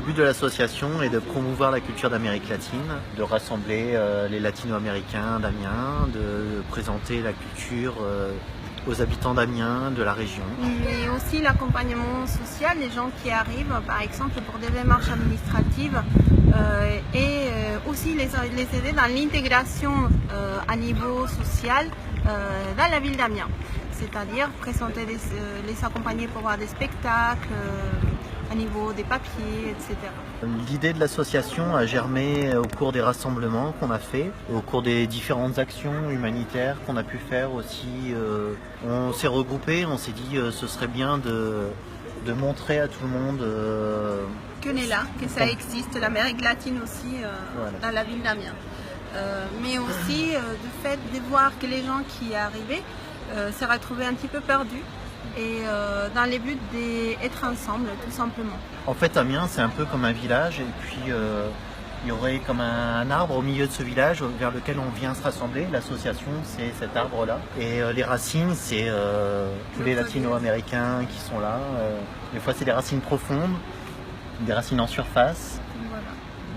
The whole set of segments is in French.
but de l'association est de promouvoir la culture d'Amérique latine, de rassembler les latino-américains d'Amiens, de présenter la culture aux habitants d'Amiens, de la région. Et aussi l'accompagnement social, les gens qui arrivent par exemple pour des démarches administratives et aussi les aider dans l'intégration à niveau social dans la ville d'Amiens. C'est-à-dire présenter les accompagner pour voir des spectacles, à niveau des papiers, etc. L'idée de l'association a germé au cours des rassemblements qu'on a fait, au cours des différentes actions humanitaires qu'on a pu faire aussi. On s'est regroupés, on s'est dit ce serait bien de montrer à tout le monde qu'on est là, que ça existe, l'Amérique latine aussi voilà. Dans la ville d'Amiens. Mais aussi du fait de voir que les gens qui arrivaient se retrouvaient un petit peu perdus. Et dans les buts d'être ensemble, tout simplement. En fait, Amiens, c'est un peu comme un village, et puis il y aurait comme un arbre au milieu de ce village vers lequel on vient se rassembler. L'association, c'est cet arbre-là. Et les racines, c'est tous les latino-américains qui sont là. Des fois, c'est des racines profondes, des racines en surface. Voilà.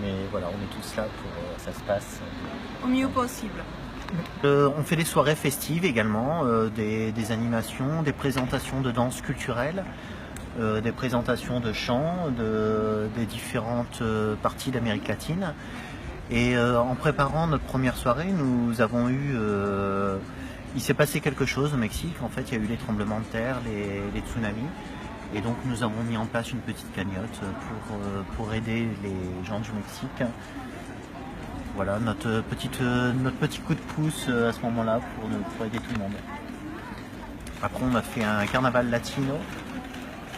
Mais voilà, on est tous là pour que ça se passe au mieux possible. On fait des soirées festives également, des animations, des présentations de danse culturelle, des présentations de chants des différentes parties d'Amérique latine. Et en préparant notre première soirée, nous avons eu... il s'est passé quelque chose au Mexique. En fait, il y a eu les tremblements de terre, les tsunamis. Et donc nous avons mis en place une petite cagnotte pour aider les gens du Mexique. Voilà, notre petit coup de pouce à ce moment-là pour aider tout le monde. Après, on a fait un carnaval latino.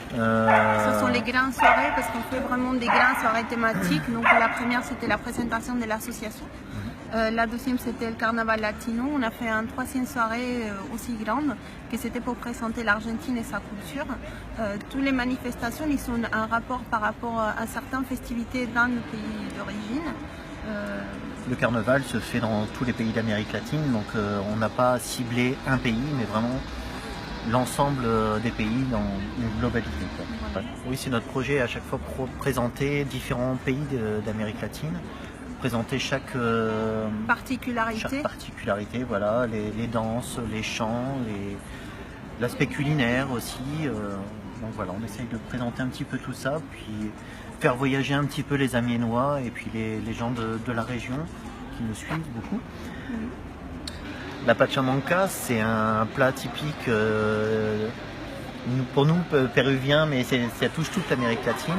Ce sont les grandes soirées parce qu'on fait vraiment des grandes soirées thématiques. Donc la première, c'était la présentation de l'association. La deuxième, c'était le carnaval latino. On a fait une troisième soirée aussi grande, que c'était pour présenter l'Argentine et sa culture. Toutes les manifestations, ils sont un rapport par rapport à certaines festivités dans le pays d'origine. Le carnaval se fait dans tous les pays d'Amérique latine, donc on n'a pas ciblé un pays, mais vraiment l'ensemble des pays dans une globalité. Voilà. Oui, c'est notre projet à chaque fois pour présenter différents pays d'Amérique latine, présenter chaque particularité, voilà, les danses, les chants, l'aspect culinaire aussi. Donc voilà, on essaye de présenter un petit peu tout ça, puis faire voyager un petit peu les Amiénois et puis les gens de la région qui nous suivent beaucoup. La pachamanca, c'est un plat typique pour nous péruviens, mais ça touche toute l'Amérique latine.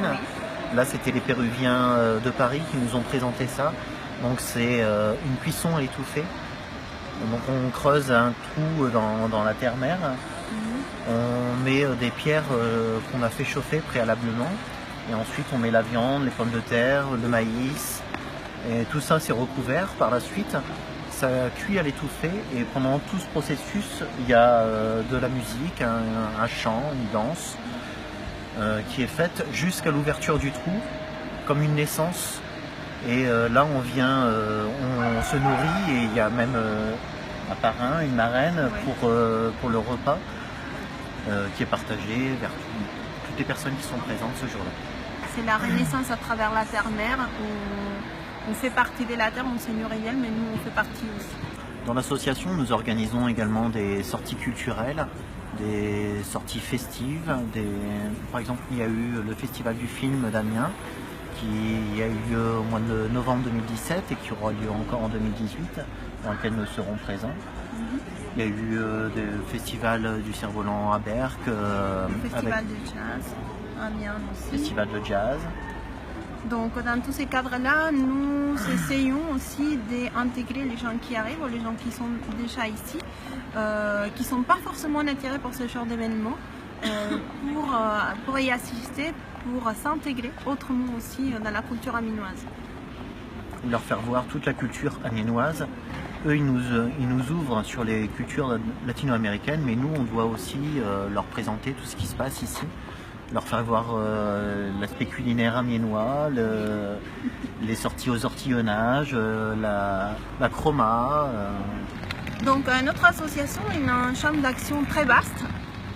Là, c'était les Péruviens de Paris qui nous ont présenté ça. Donc c'est une cuisson à l'étouffée. Donc on creuse un trou dans la terre-mer. On met des pierres qu'on a fait chauffer préalablement. Et ensuite, on met la viande, les pommes de terre, le maïs. Et tout ça, c'est recouvert par la suite. Ça cuit à l'étouffée. Et pendant tout ce processus, il y a de la musique, un chant, une danse qui est faite jusqu'à l'ouverture du trou, comme une naissance. Et là, on vient, on se nourrit. Et il y a même un parrain, une marraine pour le repas qui est partagé vers toutes les personnes qui sont présentes ce jour-là. C'est la renaissance à travers la terre-mère où on fait partie de la terre, on se nourrit d'elle, mais nous on fait partie aussi. Dans l'association, nous organisons également des sorties culturelles, des sorties festives. Par exemple, il y a eu le Festival du film d'Amiens qui a eu lieu au mois de novembre 2017 et qui aura lieu encore en 2018, dans lequel nous serons présents. Il y a eu le festival du Cerf-Volant à Berck. Le festival de jazz, Amiens aussi. Festival de jazz. Donc dans tous ces cadres-là, nous essayons aussi d'intégrer les gens qui arrivent, les gens qui sont déjà ici, qui ne sont pas forcément attirés pour ce genre d'événement, pour y assister, pour s'intégrer autrement aussi dans la culture amiénoise. Leur faire voir toute la culture amiénoise. Eux, ils nous ouvrent sur les cultures latino-américaines, mais nous, on doit aussi leur présenter tout ce qui se passe ici, leur faire voir l'aspect culinaire amiénois, les sorties aux ortillonnages, la chroma. Donc notre association a une chambre d'action très vaste.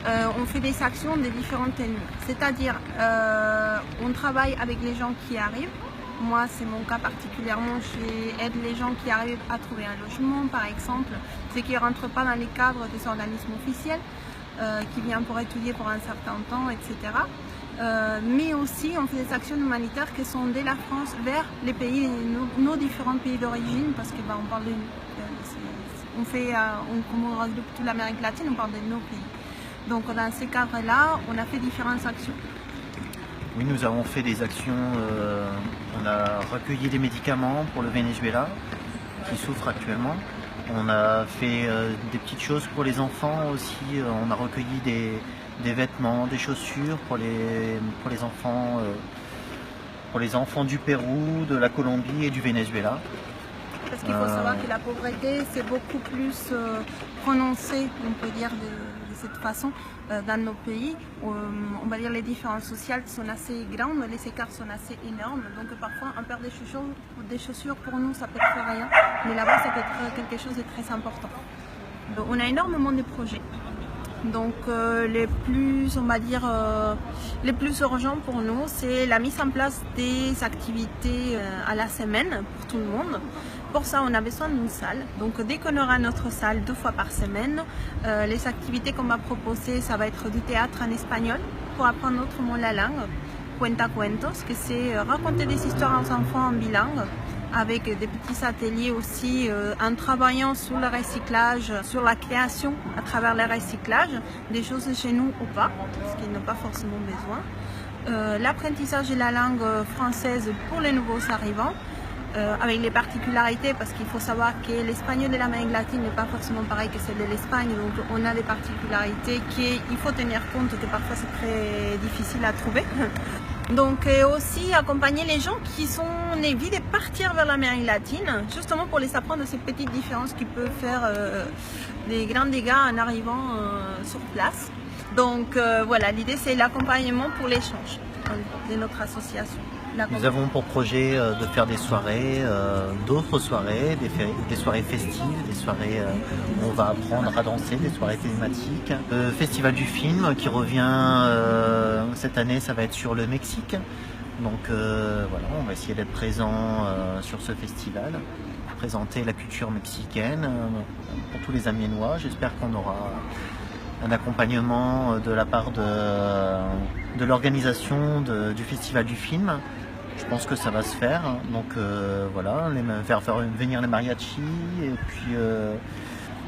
on fait des actions de différentes techniques. C'est-à-dire, on travaille avec les gens qui arrivent. Moi, c'est mon cas particulièrement, j'aide les gens qui arrivent à trouver un logement, par exemple, ceux qui ne rentrent pas dans les cadres des organismes officiels, qui viennent pour étudier pour un certain temps, etc. Mais aussi, on fait des actions humanitaires qui sont de la France vers les pays, nos différents pays d'origine, parce que on parle comme on regroupe toute l'Amérique latine, on parle de nos pays. Donc, dans ces cadres-là, on a fait différentes actions. Oui, nous avons fait des actions, on a recueilli des médicaments pour le Venezuela, qui souffre actuellement. On a fait des petites choses pour les enfants aussi, on a recueilli des vêtements, des chaussures pour les enfants du Pérou, de la Colombie et du Venezuela. Parce qu'il faut savoir que la pauvreté, c'est beaucoup plus prononcé, on peut dire, de cette façon, dans nos pays. On va dire les différences sociales sont assez grandes, les écarts sont assez énormes. Donc parfois, un paire de chaussures pour nous, ça peut être rien. Mais là-bas, ça peut être quelque chose de très important. Donc, on a énormément de projets. Donc les plus, on va dire, les plus urgents pour nous, c'est la mise en place des activités à la semaine pour tout le monde. Pour ça, on a besoin d'une salle. Donc dès qu'on aura notre salle 2 fois par semaine, les activités qu'on va proposer, ça va être du théâtre en espagnol pour apprendre autrement la langue, cuentacuentos, que c'est raconter des histoires aux enfants en bilingue, avec des petits ateliers aussi en travaillant sur le recyclage, sur la création à travers le recyclage, des choses de chez nous ou pas, parce qu'ils n'ont pas forcément besoin. L'apprentissage de la langue française pour les nouveaux arrivants, avec les particularités, parce qu'il faut savoir que l'espagnol de l'Amérique latine n'est pas forcément pareil que celle de l'Espagne, donc on a des particularités qu'il faut tenir compte, que parfois c'est très difficile à trouver. Donc aussi accompagner les gens qui sont envie de partir vers l'Amérique latine, justement pour les apprendre ces petites différences qui peuvent faire des grands dégâts en arrivant sur place. Donc voilà, l'idée c'est l'accompagnement pour l'échange de notre association. Nous avons pour projet de faire des soirées, d'autres soirées, des soirées festives, des soirées où on va apprendre à danser, des soirées thématiques. Le Festival du film qui revient cette année, ça va être sur le Mexique. Donc voilà, on va essayer d'être présent sur ce festival, présenter la culture mexicaine pour tous les Amiénois. J'espère qu'on aura un accompagnement de la part de l'organisation du Festival du film. Je pense que ça va se faire, donc voilà, faire venir les mariachis et puis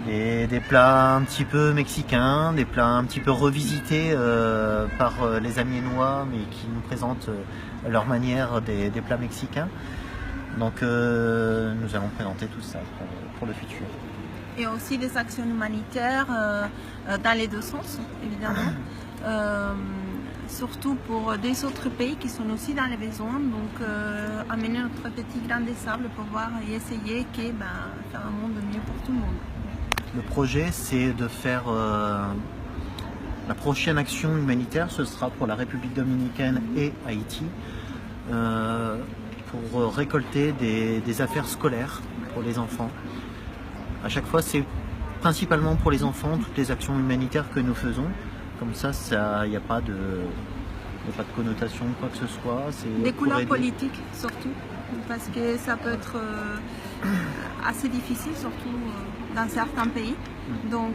des plats un petit peu mexicains, des plats un petit peu revisités par les Amiénois, mais qui nous présentent leur manière des plats mexicains. Donc nous allons présenter tout ça pour le futur. Et aussi des actions humanitaires dans les deux sens, évidemment. Surtout pour des autres pays qui sont aussi dans les besoins, donc amener notre petit grain de sable pour voir et essayer de faire un monde mieux pour tout le monde. Le projet, c'est de faire la prochaine action humanitaire, ce sera pour la République dominicaine et Haïti, pour récolter des affaires scolaires pour les enfants. À chaque fois, c'est principalement pour les enfants, toutes les actions humanitaires que nous faisons. Comme ça, il n'y a pas de connotation de quoi que ce soit. Des couleurs politiques surtout, parce que ça peut être assez difficile, surtout dans certains pays. Donc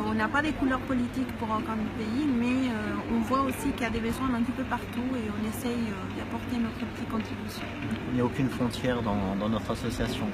on n'a pas des couleurs politiques pour aucun pays, mais on voit aussi qu'il y a des besoins un petit peu partout et on essaye d'apporter notre petite contribution. Il n'y a aucune frontière dans notre association.